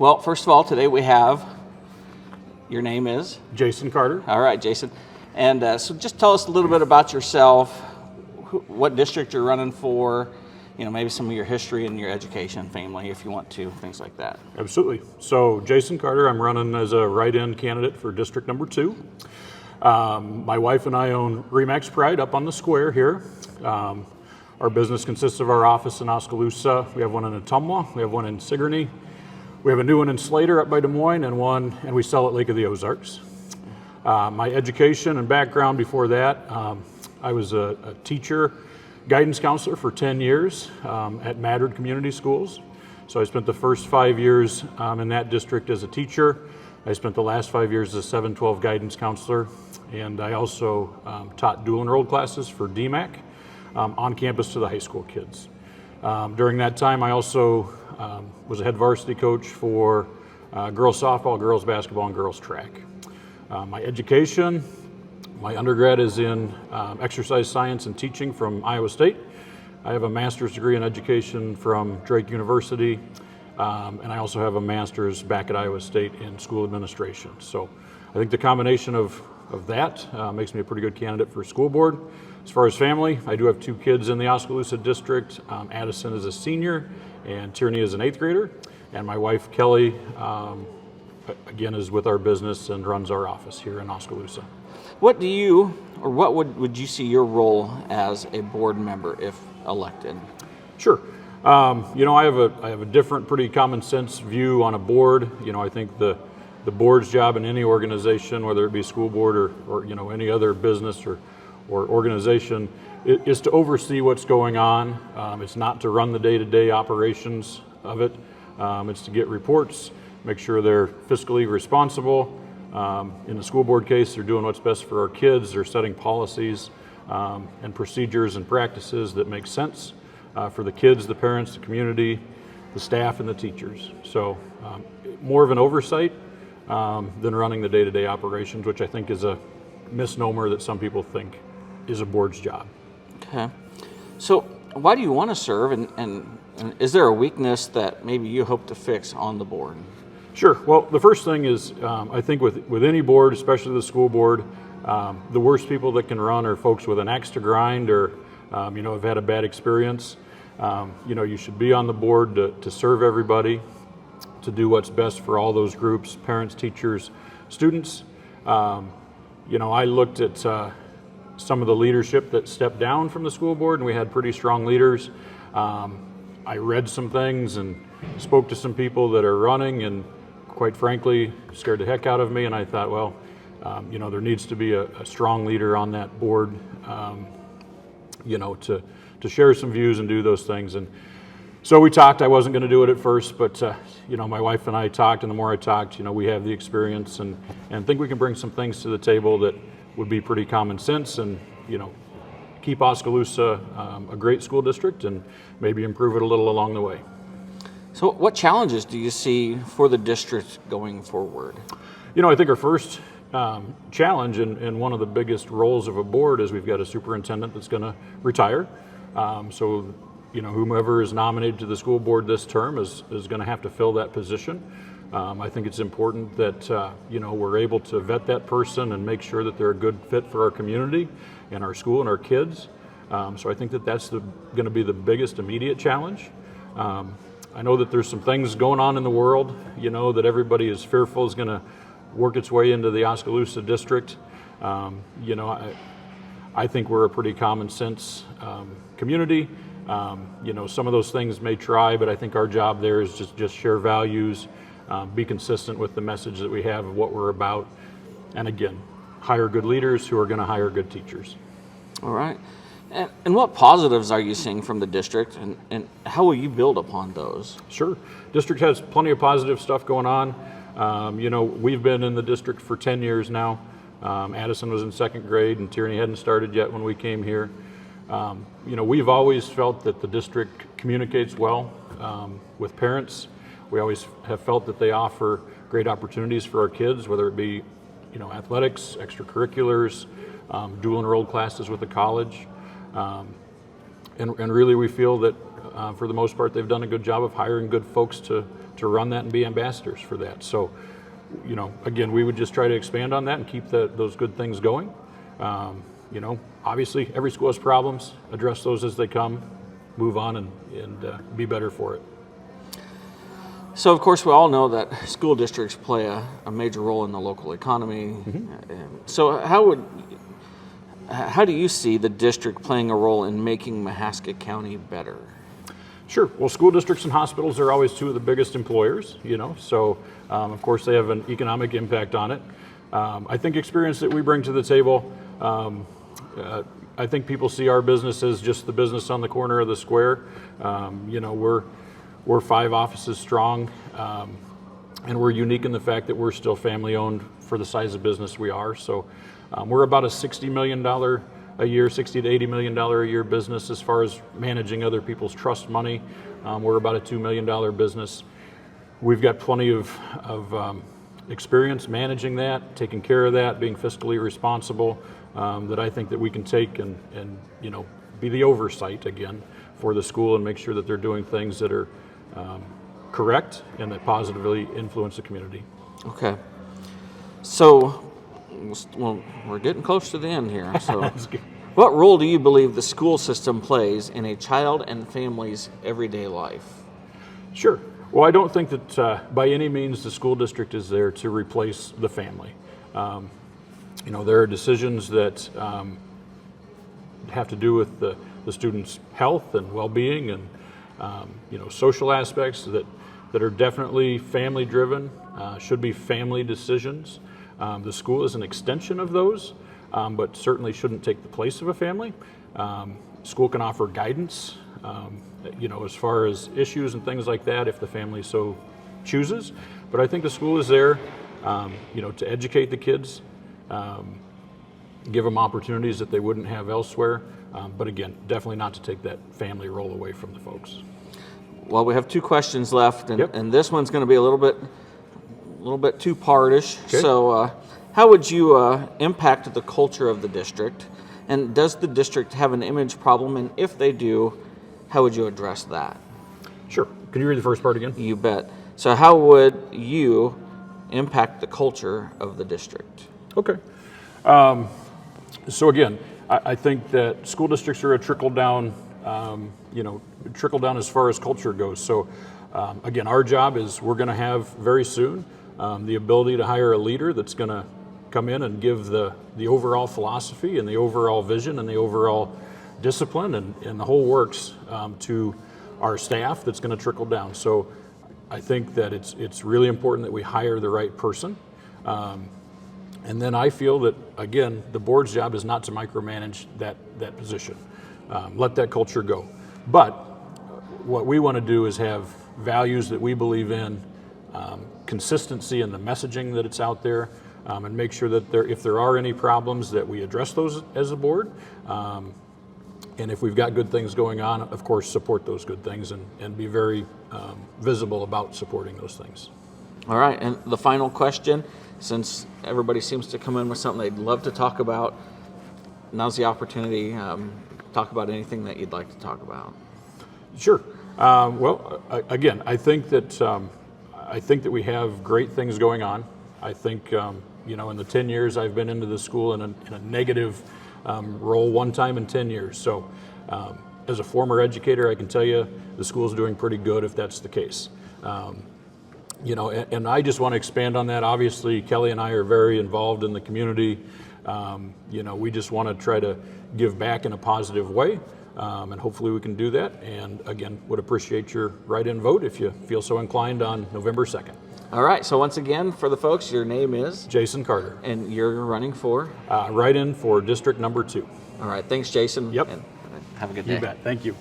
Well, first of all, today we have, your name is? Jason Carter. All right, Jason. And so just tell us a little bit about yourself, what district you're running for, maybe some of your history and your education, family, if you want to, things like that. Absolutely. So Jason Carter, I'm running as a write-in candidate for District Number 2. My wife and I own Remax Pride up on the square here. Our business consists of our office in Oskaloosa. We have one in Ottumwa, we have one in Sigourney. We have a new one in Slater up by Des Moines and we sell at Lake of the Ozarks. My education and background before that, I was a teacher, guidance counselor for 10 years at Maddard Community Schools. So I spent the first 5 years in that district as a teacher. I spent the last 5 years as a 712 guidance counselor. And I also taught dual enrolled classes for DMAC on campus to the high school kids. During that time, I also was a head varsity coach for girls softball, girls basketball, and girls track. My education, my undergrad is in exercise science and teaching from Iowa State. I have a master's degree in education from Drake University, and I also have a master's back at Iowa State in school administration. So I think the combination of that makes me a pretty good candidate for school board. As far as family, I do have 2 kids in the Oskaloosa district. Addison is a senior and Tierney is an 8th grader. And my wife, Kelly, again, is with our business and runs our office here in Oskaloosa. What would you see your role as a board member if elected? Sure. I have a different, pretty common sense view on a board. I think the board's job in any organization, whether it be school board or any other business or organization, is to oversee what's going on. It's not to run the day-to-day operations of it. It's to get reports, make sure they're fiscally responsible. In the school board case, they're doing what's best for our kids. They're setting policies and procedures and practices that make sense for the kids, the parents, the community, the staff, and the teachers. So more of an oversight than running the day-to-day operations, which I think is a misnomer that some people think is a board's job. Okay. So why do you want to serve, and is there a weakness that maybe you hope to fix on the board? Sure. Well, the first thing is I think with any board, especially the school board, the worst people that can run are folks with an axe to grind or have had a bad experience. You should be on the board to serve everybody, to do what's best for all those groups, parents, teachers, students. I looked at some of the leadership that stepped down from the school board, and we had pretty strong leaders. I read some things and spoke to some people that are running, and quite frankly, scared the heck out of me. And I thought, well, there needs to be a strong leader on that board, to share some views and do those things. And so we talked. I wasn't going to do it at first, but my wife and I talked, and the more I talked, we have the experience and think we can bring some things to the table that would be pretty common sense and keep Oskaloosa a great school district and maybe improve it a little along the way. So what challenges do you see for the district going forward? I think our first challenge and one of the biggest roles of a board is we've got a superintendent that's going to retire. So whomever is nominated to the school board this term is going to have to fill that position. I think it's important that we're able to vet that person and make sure that they're a good fit for our community and our school and our kids. So I think that's going to be the biggest immediate challenge. I know that there's some things going on in the world, that everybody is fearful is going to work its way into the Oskaloosa district. I think we're a pretty common sense community. Some of those things may try, but I think our job there is just share values, be consistent with the message that we have of what we're about, and again, hire good leaders who are going to hire good teachers. All right. And what positives are you seeing from the district, and how will you build upon those? Sure. District has plenty of positive stuff going on. We've been in the district for 10 years now. Addison was in 2nd grade, and Tierney hadn't started yet when we came here. We've always felt that the district communicates well with parents. We always have felt that they offer great opportunities for our kids, whether it be, athletics, extracurriculars, dual enrolled classes with the college. And really we feel that for the most part they've done a good job of hiring good folks to to run that and be ambassadors for that. So, again, we would just try to expand on that and keep those good things going. Obviously every school has problems, address those as they come, move on and be better for it. So, of course, we all know that school districts play a major role in the local economy. So how do you see the district playing a role in making Mahaska County better? Sure. Well, school districts and hospitals are always two of the biggest employers, so of course they have an economic impact on it. I think experience that we bring to the table, I think people see our business as just the business on the corner of the square. We're 5 offices strong, and we're unique in the fact that we're still family owned for the size of business we are. So we're about a $60 million a year, $60 to $80 million a year business as far as managing other people's trust money. We're about a $2 million business. We've got plenty of experience managing that, taking care of that, being fiscally responsible, that I think that we can take and be the oversight again for the school and make sure that they're doing things that are correct and that positively influence the community. Okay. So, well, we're getting close to the end here. So, what role do you believe the school system plays in a child and family's everyday life? Sure. Well, I don't think that by any means the school district is there to replace the family. There are decisions that have to do with the student's health and well-being and social aspects that are definitely family driven, should be family decisions. The school is an extension of those, but certainly shouldn't take the place of a family. School can offer guidance, as far as issues and things like that if the family so chooses. But I think the school is there, to educate the kids, give them opportunities that they wouldn't have elsewhere. But again, definitely not to take that family role away from the folks. Well, we have 2 questions left, and, Yep. and this one's going to be a little bit two-partish. Okay. So, how would you impact the culture of the district? And does the district have an image problem? And if they do, how would you address that? Sure. Can you read the first part again? You bet. So, how would you impact the culture of the district? Okay. So again, I think that school districts are a trickle down as far as culture goes. So again, our job is we're going to have very soon the ability to hire a leader that's going to come in and give the overall philosophy and the overall vision and the overall discipline and the whole works to our staff that's going to trickle down. So I think that it's really important that we hire the right person. And then I feel that, again, the board's job is not to micromanage that position. Let that culture go. But what we want to do is have values that we believe in, consistency in the messaging that it's out there, and make sure that if there are any problems that we address those as a board. And if we've got good things going on, of course, support those good things and be very visible about supporting those things. All right, and the final question, since everybody seems to come in with something they'd love to talk about, now's the opportunity. Talk about anything that you'd like to talk about. Sure. Again, I think that we have great things going on. I think in the 10 years I've been into the school in a negative role one time in 10 years. So as a former educator, I can tell you the school's doing pretty good if that's the case. And I just want to expand on that. Obviously, Kelly and I are very involved in the community. We just want to try to give back in a positive way, and hopefully we can do that. And again, would appreciate your write-in vote if you feel so inclined on November 2nd. All right, so once again, for the folks, your name is? Jason Carter. And you're running for? Write-in for District Number 2. All right, thanks, Jason. Yep. And have a good day. You bet. Thank you.